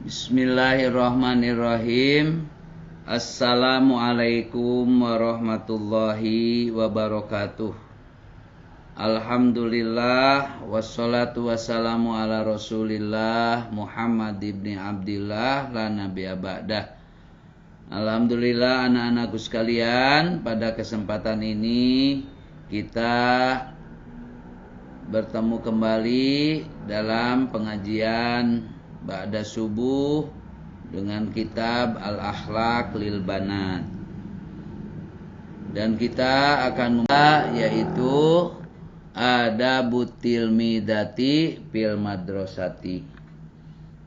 Bismillahirrahmanirrahim. Assalamualaikum warahmatullahi wabarakatuh. Alhamdulillah wassalatu wassalamu ala Rasulillah Muhammad ibni Abdillah la nabiyya ba'dah. Alhamdulillah anak-anakku sekalian, pada kesempatan ini kita bertemu kembali dalam pengajian ba'da subuh dengan kitab Al-Akhlaq lil Banat. Dan kita akan yaitu Adabut Tilmidati fil Madrasati,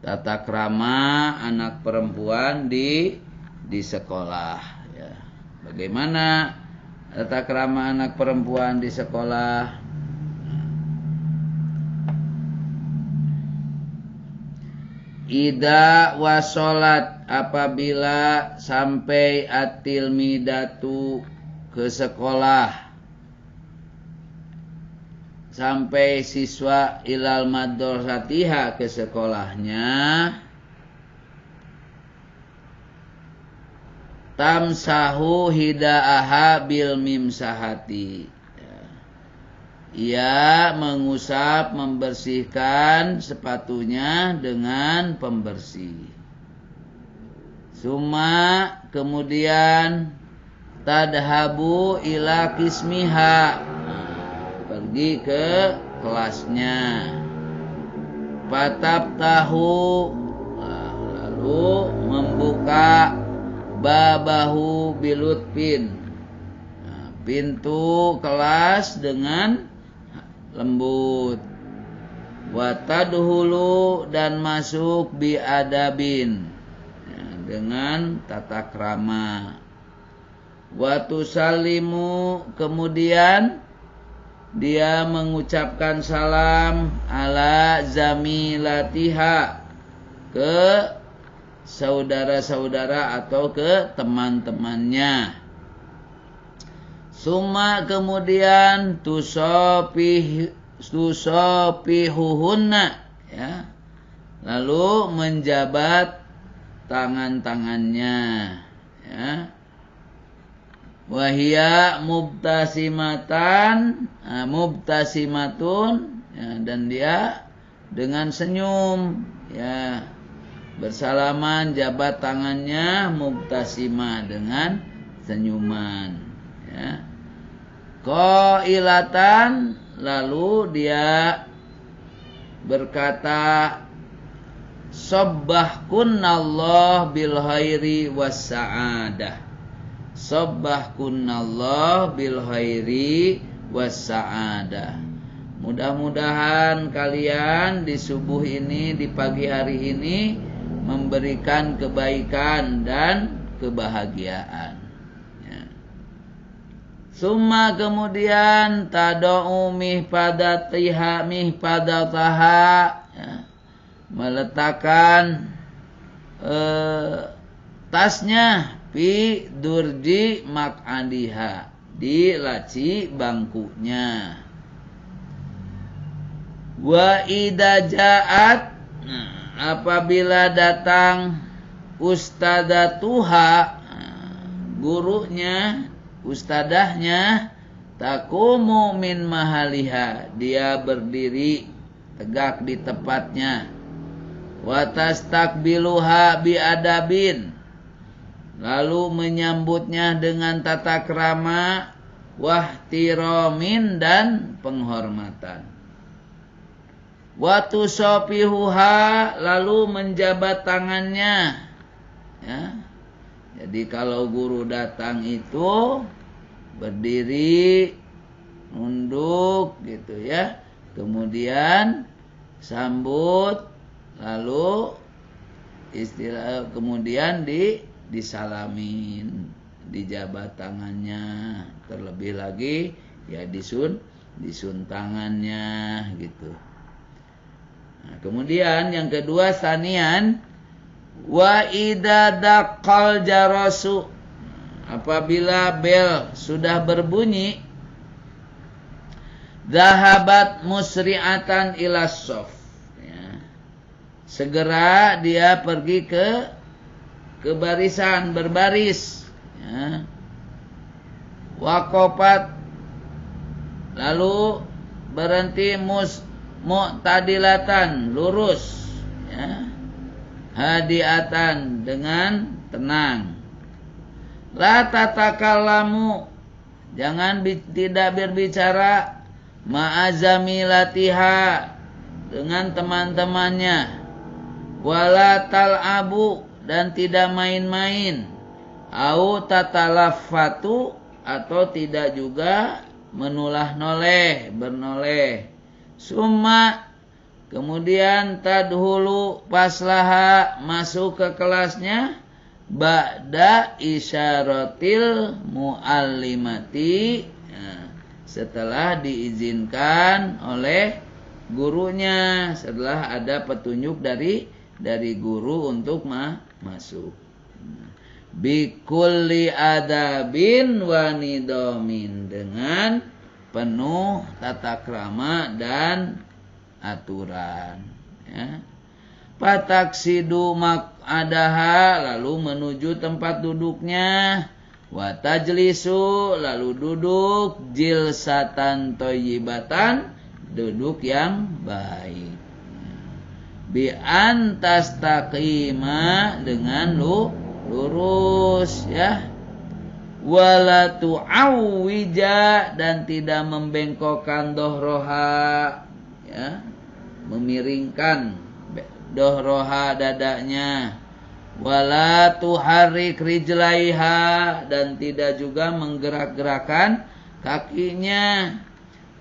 tata krama anak perempuan di sekolah ya. Bagaimana tata krama anak perempuan di sekolah? Ida wasolat, apabila sampai at-tilmidatu ke sekolah, sampai siswa ilal madrasatiha ke sekolahnya, tamsahu hidaaha bil mimsahati, ia mengusap, membersihkan sepatunya dengan pembersih. Summa, kemudian tadhabu ila kismiha, pergi ke kelasnya. Patab tahu, lalu membuka babahu bilutfin, pintu kelas dengan lembut. Watadhulu, dan masuk biadabin, dengan tata krama. Watusalimu, kemudian dia mengucapkan salam ala zamilatiha, ke saudara-saudara atau ke teman-temannya. Summa, kemudian tusopihuhunna, ya, lalu menjabat tangan-tangannya, ya. Wahia mubtasimatun, ya, dan dia dengan senyum, ya, bersalaman, jabat tangannya, mubtasimah, dengan senyuman, ya. Qailatan, lalu dia berkata, sabbahkunallah bil khairi was sa'adah. Sabbahkunallah bil khairi was sa'adah. Mudah-mudahan kalian di subuh ini, di pagi hari ini, memberikan kebaikan dan kebahagiaan. Summa, kemudian tada'u mihpadataha, ya, meletakkan tasnya fi durji mak'adiha, di laci bangkunya. Wa idza ja'at, apabila datang ustadatuha, gurunya, ustadahnya, takumu min mahaliha, dia berdiri tegak di tempatnya. Wa tastakbiluha biadabin, lalu menyambutnya dengan tata krama, wahtiramin, dan penghormatan. Wa tusopihuha, lalu menjabat tangannya, ya. Jadi kalau guru datang itu berdiri, nunduk gitu ya, kemudian sambut, lalu kemudian disalamin, dijabat tangannya, terlebih lagi ya disun tangannya gitu. Nah, kemudian yang kedua, sanian, wa idza daqqal jarasu, apabila bel sudah berbunyi, zahabat musri'atan ila sof, ya, segera dia pergi ke barisan, berbaris, ya. Waqafat, lalu berhenti, mu'tadilatan, lurus, ya. Hadiatan, dengan tenang. La tatakallamu, jangan tidak berbicara, ma'azamilatiha, dengan teman-temannya. Wala tal'abu, dan tidak main-main. Au tatalaffatu, atau tidak juga menulah-noleh, bernoleh. Summa, kemudian tadhulu, paslaha, masuk ke kelasnya, ba'da isyaratil muallimati, setelah diizinkan oleh gurunya, setelah ada petunjuk dari guru untuk masuk. Bikulli adabin wa nidomin, dengan penuh tata krama dan aturan, ya. Pataksidu mak'adaha, lalu menuju tempat duduknya. Wa tajlisu, lalu duduk. Jilsatan thayyibatan, duduk yang baik. Bi antastaqima, dengan lurus, ya. Wala tu'awwija, dan tidak membengkokkan dohroha, ya, memiringkan dohroha, dadanya. Wala tuharrik rijlaiha, dan tidak juga menggerak-gerakkan kakinya.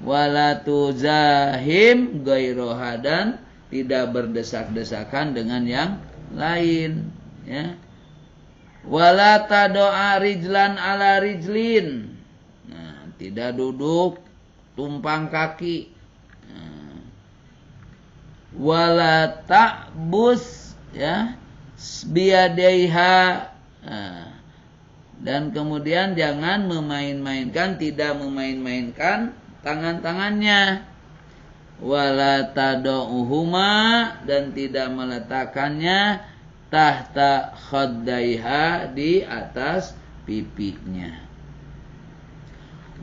Wala tuzahim gairoha, dan tidak berdesak-desakan dengan yang lain, ya. Wala tado'a rijlan ala rijlin, nah, tidak duduk tumpang kaki. Nah. Wala ta'bus, ya, biadaiha, nah. Dan kemudian jangan memain-mainkan, tidak memain-mainkan tangan-tangannya. Wala tado'uhuma, dan tidak meletakkannya tahta khaddaiha, di atas pipinya.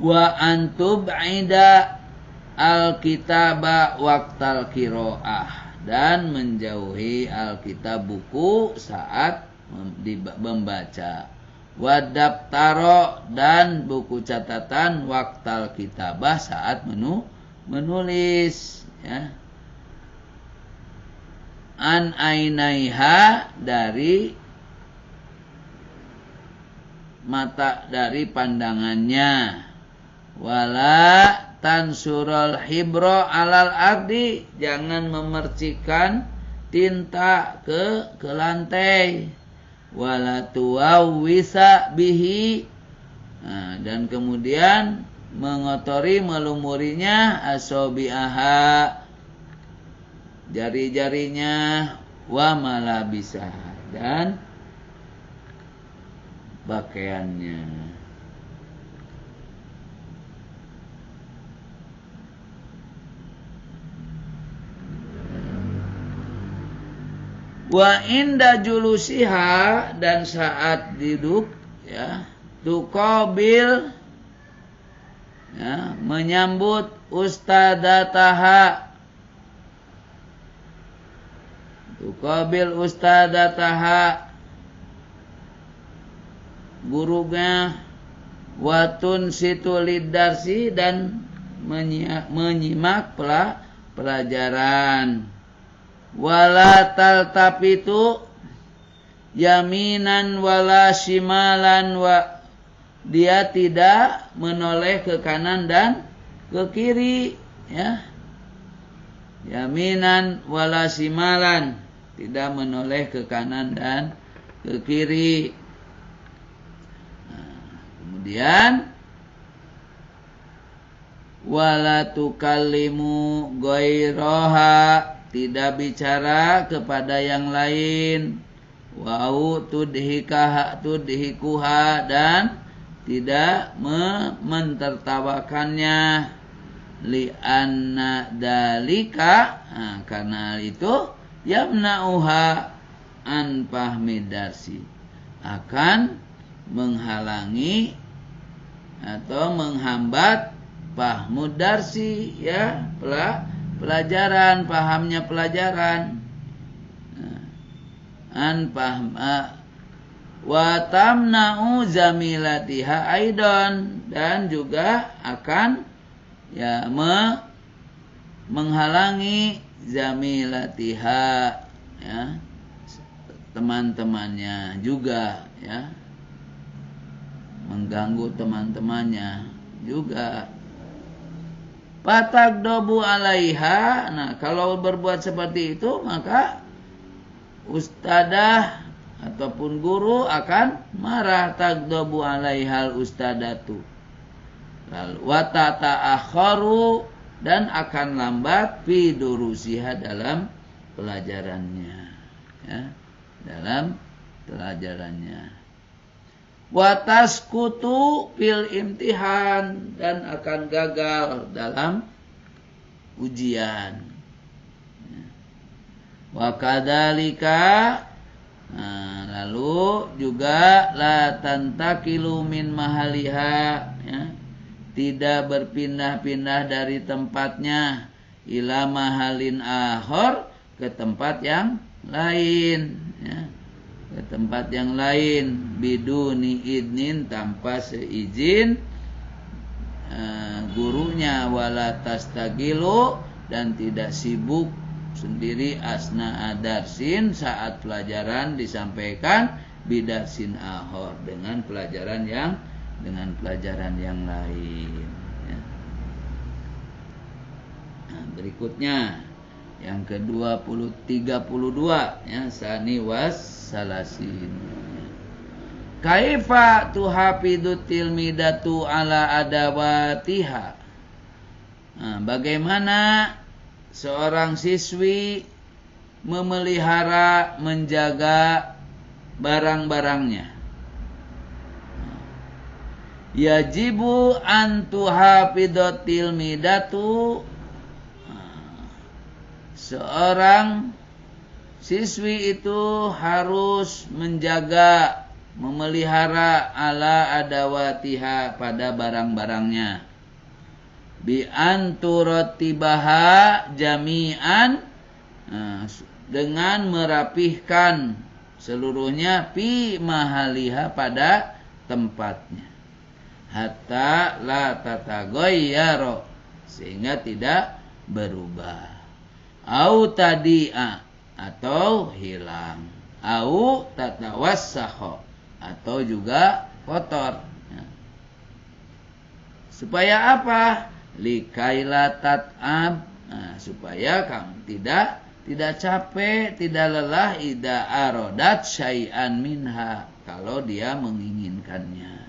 Wa antub'ida alkitaba waqtal qiraah, dan menjauhi alkitab, buku, saat membaca. Wa daftaro, dan buku catatan, waqtal kitabah, saat menulis, ya. An ainaiha, dari mata, dari pandangannya. Wala tansurul hibro alal ardi, jangan memercikan tinta ke lantai. Wala tuwawwisa bihi, nah, dan kemudian mengotori, melumurinya, asobi'aha, jari-jarinya, wa malabisah, dan pakaiannya. Wa inda julusiha, dan saat duduk, ya, tuqabil, ya, menyambut ustadataha, tuqabil ustadataha, gurunya. Watun situ lidarsi, dan menyimak pelajaran. Wala taltapitu yaminan wala shimalan, dia tidak menoleh ke kanan dan ke kiri, ya. Yaminan wala shimalan, tidak menoleh ke kanan dan ke kiri. Nah, kemudian wala tukallimu ghairaha, tidak bicara kepada yang lain. Wau tudhikuha, dan tidak mentertawakannya. Li'anna dalika, nah, karena itu yamna'uha an fahmi darsi, akan menghalangi atau menghambat fahmu darsi, ya, pelajaran, pahamnya pelajaran. An fahm wa tamna'u zamilatiha aidon, dan juga akan, ya, menghalangi zamilatiha, ya, teman-temannya juga, ya, mengganggu teman-temannya juga. Fatagdobu alaiha, nah kalau berbuat seperti itu maka ustadah ataupun guru akan marah. Tagdobu alaihal ustadatu, lalu watata akharu, dan akan lambat fi durusiha, dalam pelajarannya, ya, dalam pelajarannya. Wataskutu fil imtihan, dan akan gagal dalam ujian. Wa kadzalika, lalu juga la tantakilu min mahaliha, ya, tidak berpindah-pindah dari tempatnya, ila mahalin akhar, ke tempat yang lain, ya, ke tempat yang lain, biduni idnin, tanpa seizin gurunya, wala tastagilu, dan tidak sibuk sendiri asna adarsin, saat pelajaran disampaikan, bidarsin ahor, dengan pelajaran yang lain, ya. Nah, berikutnya yang ke-32, ya, sani was salasin. Kaifa tuhafidu tilmidatu ala adawatiha. Nah, bagaimana seorang siswi memelihara, menjaga barang-barangnya? Yajibu an tuhafidu tilmidatu, seorang siswi itu harus menjaga, memelihara ala adawatiha, pada barang-barangnya, bi anturatibaha jami'an, dengan merapihkan seluruhnya, fi mahaliha, pada tempatnya, hatta la tataghayyara, sehingga tidak berubah, au tadi'a, atau hilang, au tatawassakha, atau juga kotor, ya. Supaya apa? Likaila tat'ab, supaya kamu tidak capek, tidak lelah, ida arodat syai'an minha, kalau dia menginginkannya.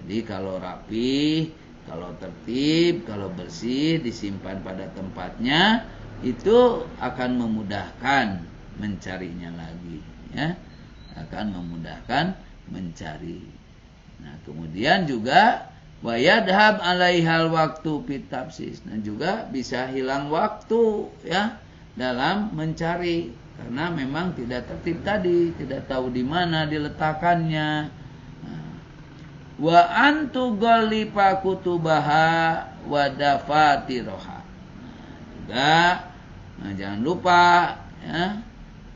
Jadi kalau rapi, kalau tertib, kalau bersih, disimpan pada tempatnya, itu akan memudahkan mencarinya lagi, ya, akan memudahkan mencari. Nah, kemudian juga wayadhab alaihal waktu pitapsis, nah juga bisa hilang waktu, ya, dalam mencari, karena memang tidak tertib tadi, tidak tahu di mana diletakkannya. Wa antu ghalifa kutubaha wa dafatiroha, juga, nah, jangan lupa, ya,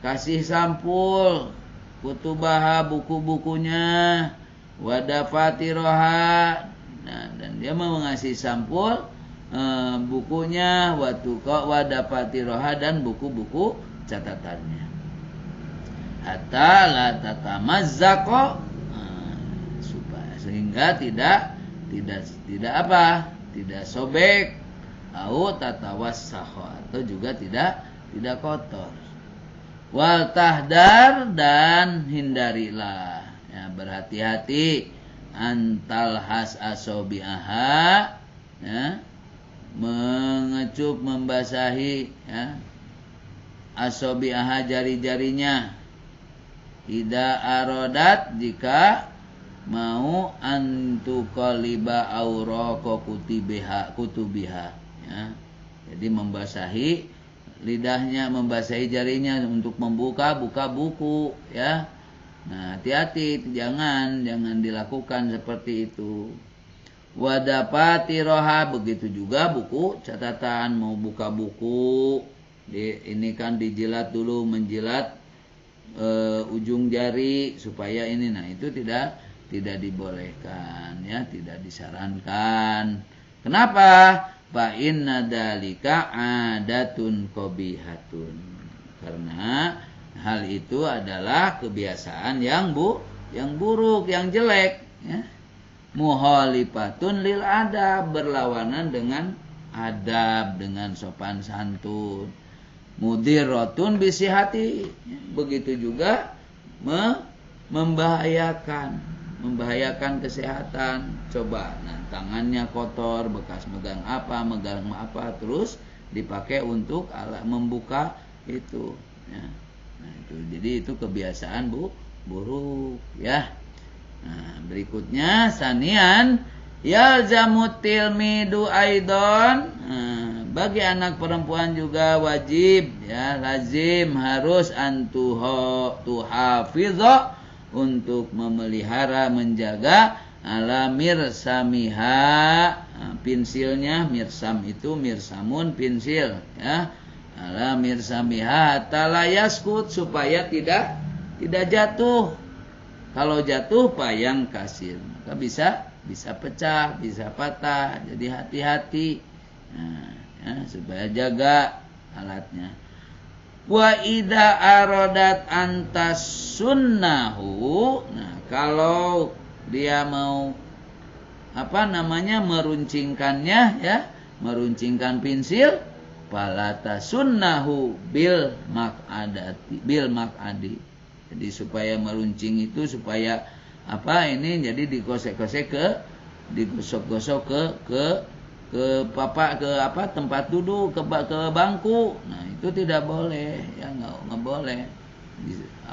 kasih sampul kutubaha, buku-bukunya, wadafatiroha, nah, dan dia mau mengasih sampul bukunya, wadafatiroha, dan buku-buku catatannya, hatta la tatamazzaqo, sehingga tidak sobek, au tatawassakho, atau juga tidak kotor. Wal tahdar, dan hindarilah, ya, berhati-hati, antal has asobi'aha, ya, mengecup, membasahi, ya, asobi'aha, jari-jarinya, ida arodat, jika mau antuqaliba auraqo kutubiha, ya, jadi membasahi lidahnya, membasahi jarinya untuk buka buku ya. Nah, hati-hati, jangan dilakukan seperti itu. Wadapati roha, begitu juga buku catatan, mau buka buku ini kan dijilat dulu, menjilat ujung jari supaya ini, nah itu tidak dibolehkan ya, tidak disarankan. Kenapa? Fa inna dzalika adatun qabihatun, karena hal itu adalah kebiasaan yang buruk, yang jelek ya. Muhalifatun lil adab, berlawanan dengan adab, dengan sopan santun. Mudirratun bisihati, begitu juga membahayakan kesehatan. Coba, nah tangannya kotor, bekas megang apa, terus dipakai untuk alat membuka itu ya. Nah, itu jadi itu kebiasaan buruk ya. Nah, berikutnya sanian yalzamut tilmidu aidon. Bagi anak perempuan juga wajib ya, lazim, harus tuhafidho, untuk memelihara, menjaga ala mirsamiha, pensilnya. Mirsam itu mirsamun, pensil ya. Ala mirsamiha talayaskut, supaya tidak jatuh. Kalau jatuh payang kasir, maka bisa pecah, bisa patah. Jadi hati-hati. Nah, ya, supaya jaga alatnya. Wa idza aradat antas sunnahu. Nah, kalau dia mau meruncingkannya ya, meruncingkan pensil, falata sunnahu bil maq'adi. Jadi supaya meruncing itu supaya jadi digosok-gosok ke tempat duduk, ke bangku. Nah, itu tidak boleh ya, nggak boleh.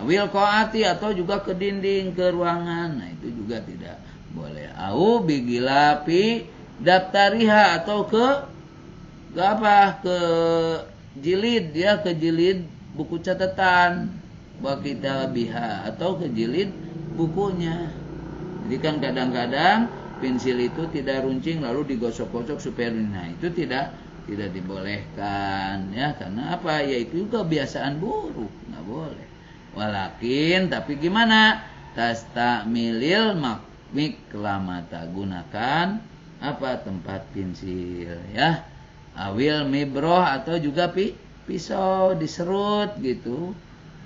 Awil qaati, atau juga ke dinding, ke ruangan. Nah, itu juga tidak boleh. Au bigilapi daftariha, atau ke jilid ya, ke jilid buku catatan. Wa kitabiha, atau ke jilid bukunya. Jadi kan kadang-kadang pensil itu tidak runcing lalu digosok-gosok supaya, nah itu tidak dibolehkan ya, karena apa? Yaitu kebiasaan buruk, nggak boleh. Walakin, tapi gimana? Tastamilil miklamata, gunakan tempat pensil ya. Awil mibroh, atau juga pisau diserut gitu.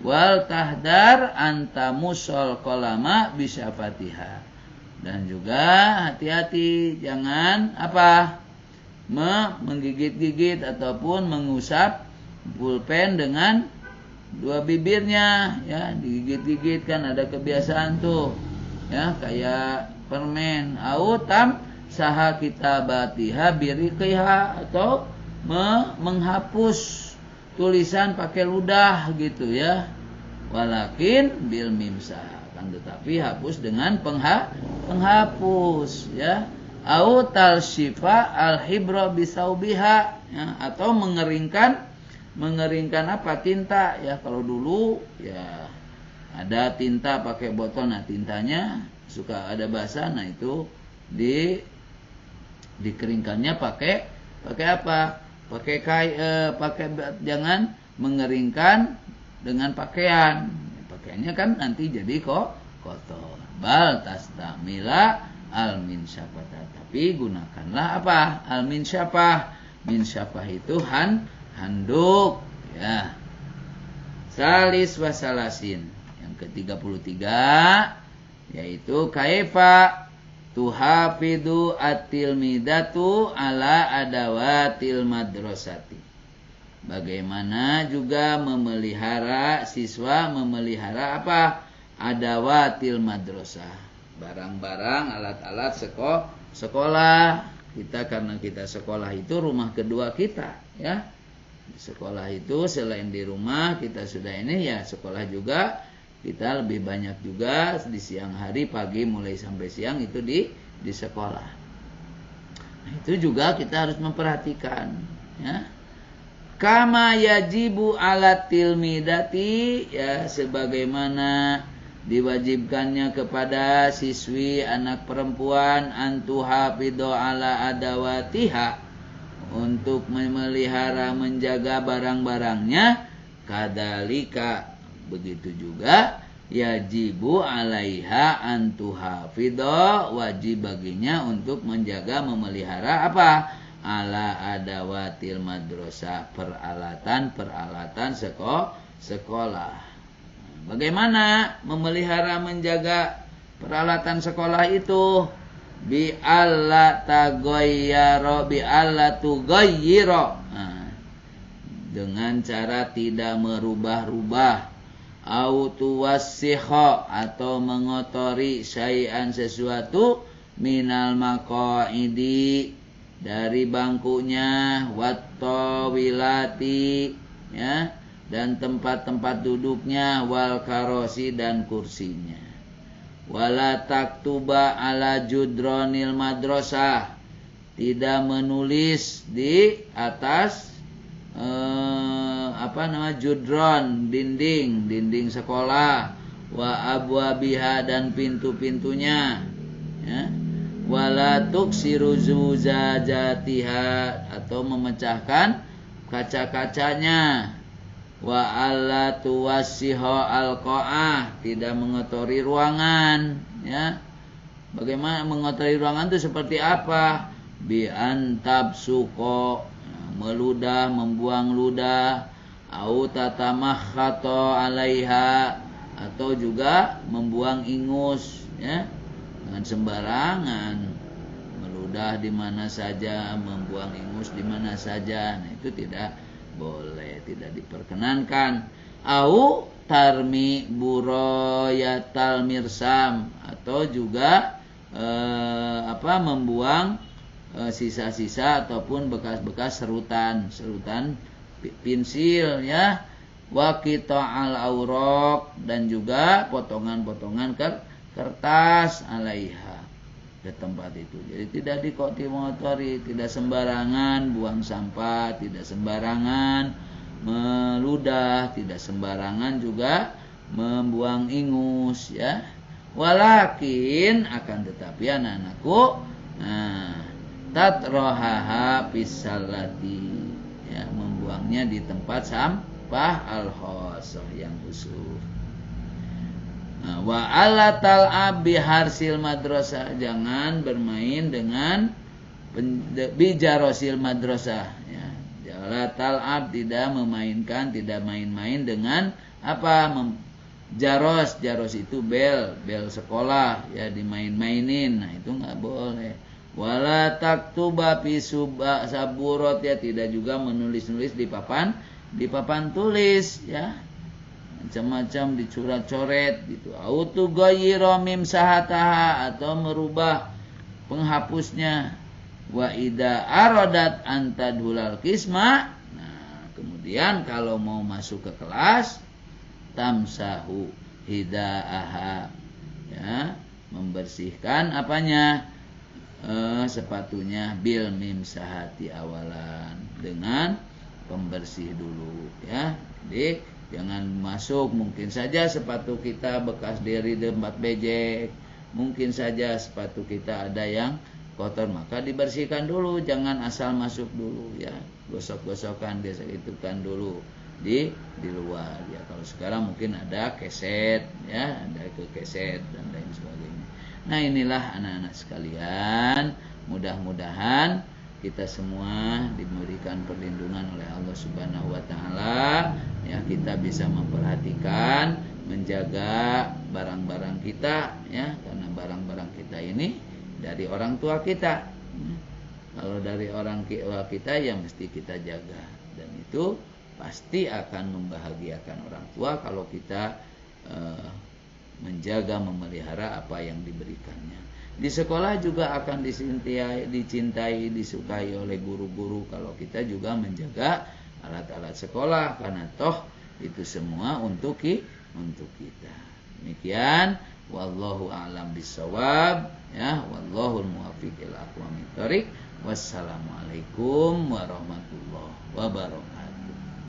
Wal tahdar antamusol kolama bisa fatihah, dan juga hati-hati jangan menggigit-gigit ataupun mengusap pulpen dengan dua bibirnya ya, digigit-gigit kan ada kebiasaan tuh ya, kayak permen. Autam saha kitabatiha biriqiha, atau menghapus tulisan pakai ludah gitu ya. Walakin bil mimsah, kan tetapi hapus dengan penghapus ya. Au talshifa al-hibra bisaubiha ya, atau mengeringkan tinta ya. Kalau dulu ya ada tinta pakai botol, nah tintanya suka ada basah, nah itu dikeringkannya pakai jangan mengeringkan dengan pakaiannya kan nanti jadi kotor. Bal tastamila al minsyafata, tapi gunakanlah al minsyafah. Minsyafah itu handuk ya. Salis wasalasin, yang ke-33, yaitu kaifa tuhafidu at-tilmidatu ala adawatil madrasati. Bagaimana juga siswa memelihara adawatil madrasah, barang-barang, alat-alat sekolah. Karena kita sekolah itu rumah kedua kita ya. Sekolah itu selain di rumah kita sudah ini ya, sekolah juga kita lebih banyak juga di siang hari, pagi mulai sampai siang itu di sekolah. Nah, itu juga kita harus memperhatikan ya. kama yajibu ala tilmidati, ya sebagaimana diwajibkannya kepada siswi anak perempuan antuhafido ala adawatiha, untuk memelihara menjaga barang-barangnya, kadalika begitu juga yajibu alaiha antuhafido, wajib baginya untuk menjaga memelihara apa? Ala adawatil madrasah, peralatan sekolah. Bagaimana memelihara menjaga peralatan sekolah itu? Bi alla taghayyara dengan cara tidak merubah-rubah, au tuwassiha atau mengotori syai'an sesuatu, minal maqaidi dari bangkunya, wattawilati ya, dan tempat-tempat duduknya, wal karosi dan kursinya. Wala taktuba ala judronil madrasah, tidak menulis di atas judron, dinding sekolah, wa abwabiha dan pintu-pintunya ya. Wala tuksiru zujajatiha atau memecahkan kaca-kacanya. Wa alla tuwassiha alqa'ah, tidak mengotori ruangan ya. Bagaimana mengotori ruangan itu seperti apa? Bi antabsuqa, meludah, membuang ludah, au tatamakhata alaiha, atau juga membuang ingus ya, dengan sembarangan, meludah di mana saja, membuang ingus di mana saja. Nah, itu tidak boleh, tidak diperkenankan. Au tarmi burayatal mirsam, atau juga membuang sisa-sisa ataupun bekas-bekas serutan pensil ya. Wa qita'al auraq, dan juga potongan-potongan kertas alaiha ke tempat itu. Jadi tidak dikotori, tidak sembarangan buang sampah, tidak sembarangan meludah, tidak sembarangan juga membuang ingus ya. Walakin akan tetapi anak-anakku, tatrohaha pisalati ya, membuangnya di tempat sampah al-khosoh yang khusus. Wa ala tal'ab biharsil madrasah, jangan bermain dengan bijarosil madrasah ya. Jala tal'ab, tidak memainkan, tidak main-main dengan apa? Jaros itu bel sekolah ya, dimain-mainin. Nah, itu enggak boleh. Wala taktuba fi saburot, ya, tidak juga menulis-nulis di papan tulis ya, macam-macam dicoret-coret gitu. Autu ghayyiru mim sahataha, atau merubah penghapusnya. Wa ida aradat antadhulal qisma, nah kemudian kalau mau masuk ke kelas, tamsahu hidaaha ya, membersihkan apanya, sepatunya, bil mim sahati awalan, dengan pembersih dulu ya. Jadi jangan masuk, mungkin saja sepatu kita bekas dari tempat bejek, mungkin saja sepatu kita ada yang kotor, maka dibersihkan dulu, jangan asal masuk dulu ya. Gosok-gosokkan, biasa itu kan dulu di luar ya. Kalau sekarang mungkin ada keset ya, ada keset dan lain sebagainya. Nah, inilah anak-anak sekalian, mudah-mudahan kita semua diberikan perlindungan oleh Allah Subhanahu wa taala ya, kita bisa memperhatikan, menjaga barang-barang kita ya, karena barang-barang kita ini dari orang tua kita. Kalau dari orang tua kita ya mesti kita jaga, dan itu pasti akan membahagiakan orang tua kalau kita menjaga, memelihara apa yang diberikannya. Di sekolah juga akan dicintai, disukai oleh guru-guru kalau kita juga menjaga alat-alat sekolah, karena toh itu semua untuk kita. Demikian, wallahu a'lam bissawab ya, wallahul muwaffiq ila aqwamit thoriq. Wassalamualaikum warahmatullahi wabarakatuh.